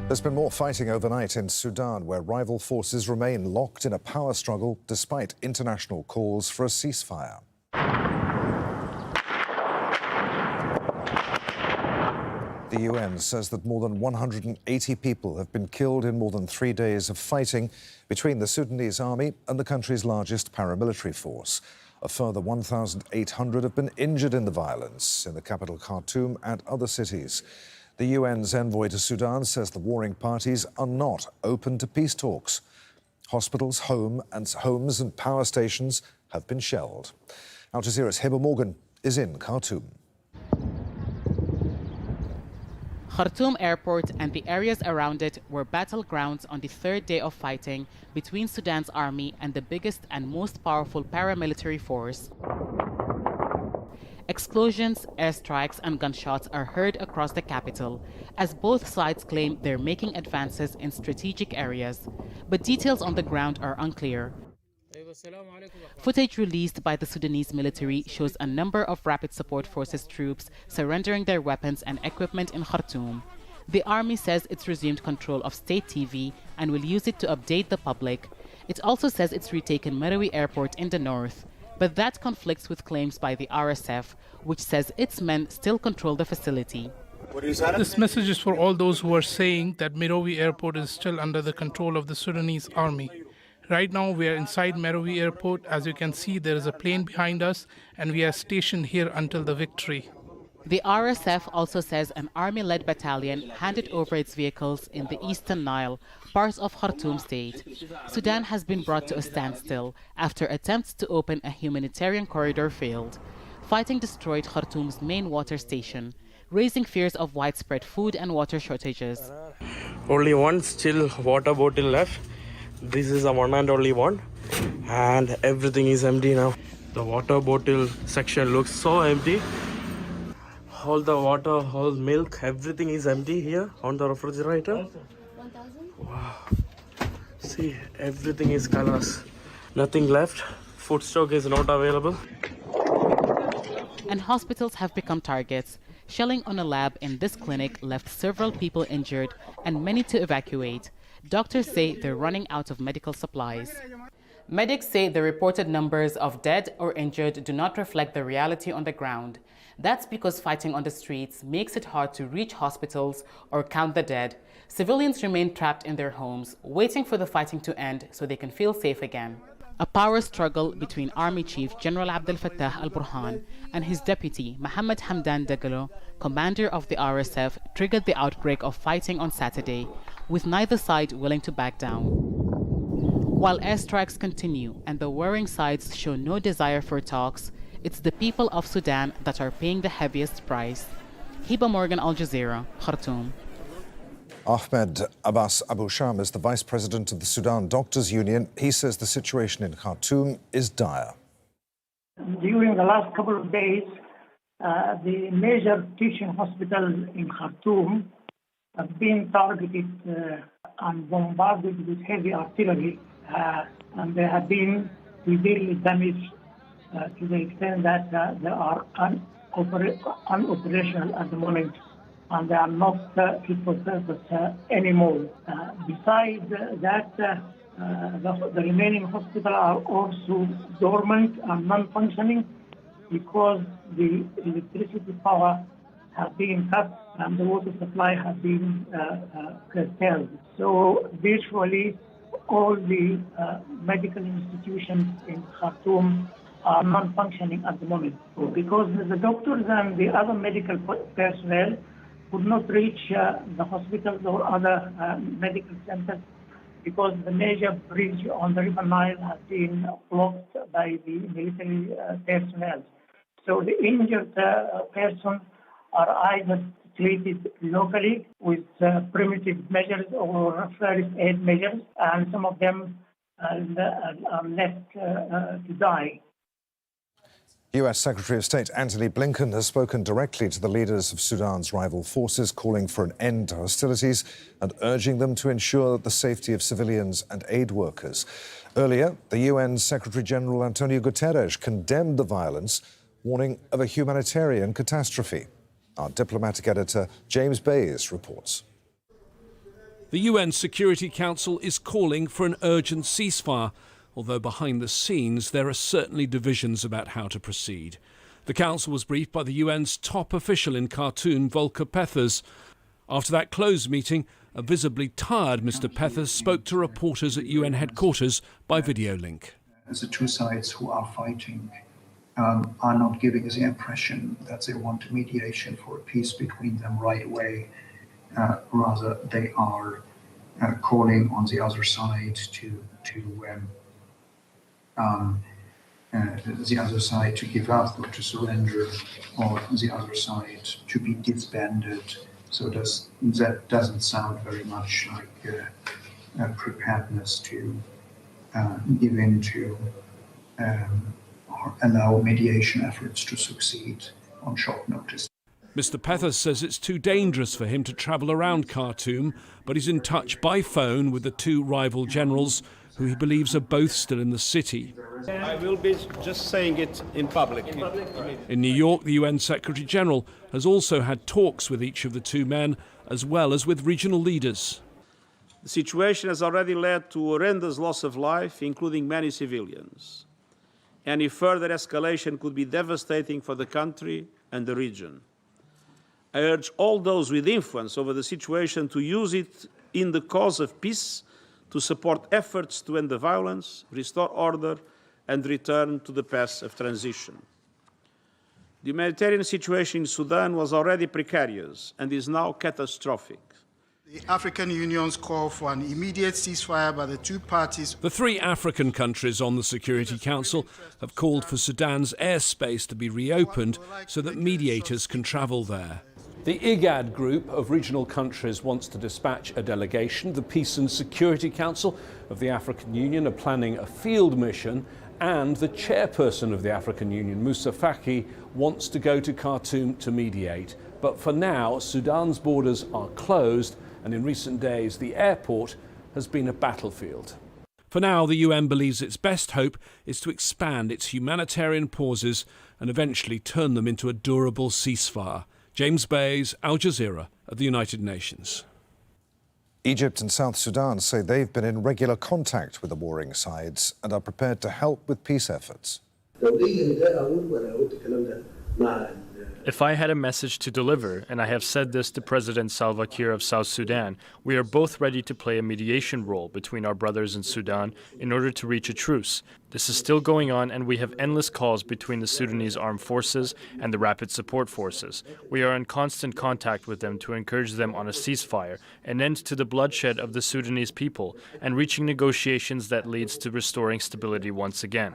There's been more fighting overnight in Sudan, where rival forces remain locked in a power struggle despite international calls for a ceasefire. The UN says that more than 180 people have been killed in more than 3 days of fighting between the Sudanese army and the country's largest paramilitary force. A further 1,800 have been injured in the violence in the capital Khartoum and other cities. The UN's envoy to Sudan says the warring parties are not open to peace talks. Hospitals, homes and power stations have been shelled. Al Jazeera's Hiba Morgan is in Khartoum. Khartoum Airport and the areas around it were battlegrounds on the third day of fighting between Sudan's army and the biggest and most powerful paramilitary force. Explosions, airstrikes and gunshots are heard across the capital as both sides claim they're making advances in strategic areas, but details on the ground are unclear. Footage released by the Sudanese military shows a number of Rapid Support Forces troops surrendering their weapons and equipment in Khartoum. The army says it's resumed control of state TV and will use it to update the public. It also says it's retaken Merowe Airport in the north. But that conflicts with claims by the RSF, which says its men still control the facility. This message is for all those who are saying that Merowe Airport is still under the control of the Sudanese army. Right now, we are inside Merowe Airport. As you can see, there is a plane behind us, and we are stationed here until the victory. The RSF also says an army-led battalion handed over its vehicles in the Eastern Nile, part of Khartoum state. Sudan has been brought to a standstill after attempts to open a humanitarian corridor failed. Fighting destroyed Khartoum's main water station, raising fears of widespread food and water shortages. Only one still water bottle left. This is the one and only one, and everything is empty now. The water bottle section looks so empty. All the water, all milk, everything is empty here on the refrigerator. Wow. See, everything is colors. Nothing left. Food stock is not available. And hospitals have become targets. Shelling on a lab in this clinic left several people injured and many to evacuate. Doctors say they're running out of medical supplies. Medics say the reported numbers of dead or injured do not reflect the reality on the ground. That's because fighting on the streets makes it hard to reach hospitals or count the dead. Civilians remain trapped in their homes, waiting for the fighting to end so they can feel safe again. A power struggle between Army Chief General Abdel Fattah al-Burhan and his deputy Mohammed Hamdan Dagalo, commander of the RSF, triggered the outbreak of fighting on Saturday, with neither side willing to back down. While airstrikes continue and the warring sides show no desire for talks, it's the people of Sudan that are paying the heaviest price. Hiba Morgan, Al Jazeera, Khartoum. Ahmed Abbas Abu Sham is the vice president of the Sudan Doctors Union. He says the situation in Khartoum is dire. During the last couple of days, the major teaching hospitals in Khartoum have been targeted and bombarded with heavy artillery, and they have been severely damaged to the extent that they are unoperational at the moment, and they are not fit for purpose anymore. Besides that, the remaining hospitals are also dormant and non-functioning because the electricity power has been cut and the water supply has been curtailed. So virtually all the medical institutions in Khartoum are non-functioning at the moment because the doctors and the other medical personnel could not reach the hospitals or other medical centers because the major bridge on the River Nile has been blocked by the military personnel. So the injured persons are either treated locally with primitive measures or first aid measures, and some of them are left to die. US Secretary of State Antony Blinken has spoken directly to the leaders of Sudan's rival forces, calling for an end to hostilities and urging them to ensure the safety of civilians and aid workers. Earlier, the UN Secretary-General Antonio Guterres condemned the violence, warning of a humanitarian catastrophe. Our diplomatic editor, James Bays, reports. The UN Security Council is calling for an urgent ceasefire, although behind the scenes there are certainly divisions about how to proceed. The Council was briefed by the UN's top official in Khartoum, Volker Perthes. After that closed meeting, a visibly tired Mr. Perthes spoke to reporters at UN headquarters by video link. The two sides who are fighting are not giving the impression that they want mediation for a peace between them right away. Rather, they are calling on the other side the other side to give up or to surrender, or the other side to be disbanded. So that doesn't sound very much like preparedness to give in to or allow mediation efforts to succeed on short notice. Mr. Perthes says it's too dangerous for him to travel around Khartoum, but he's in touch by phone with the two rival generals, who he believes are both still in the city. I will be just saying it in public. In New York, the UN Secretary General has also had talks with each of the two men, as well as with regional leaders. The situation has already led to horrendous loss of life, including many civilians. Any further escalation could be devastating for the country and the region. I urge all those with influence over the situation to use it in the cause of peace, to support efforts to end the violence, restore order, and return to the path of transition. The humanitarian situation in Sudan was already precarious and is now catastrophic. The African Union's call for an immediate ceasefire by the two parties. The three African countries on the Security Council have called for Sudan's airspace to be reopened so that mediators can travel there. The IGAD group of regional countries wants to dispatch a delegation. The Peace and Security Council of the African Union are planning a field mission, and the chairperson of the African Union, Moussa Faki, wants to go to Khartoum to mediate. But for now, Sudan's borders are closed, and in recent days the airport has been a battlefield. For now, the UN believes its best hope is to expand its humanitarian pauses and eventually turn them into a durable ceasefire. James Bays, Al Jazeera of the United Nations. Egypt and South Sudan say they've been in regular contact with the warring sides and are prepared to help with peace efforts. If I had a message to deliver, and I have said this to President Salva Kiir of South Sudan, we are both ready to play a mediation role between our brothers in Sudan in order to reach a truce. This is still going on, and we have endless calls between the Sudanese armed forces and the rapid support forces. We are in constant contact with them to encourage them on a ceasefire, an end to the bloodshed of the Sudanese people, and reaching negotiations that leads to restoring stability once again.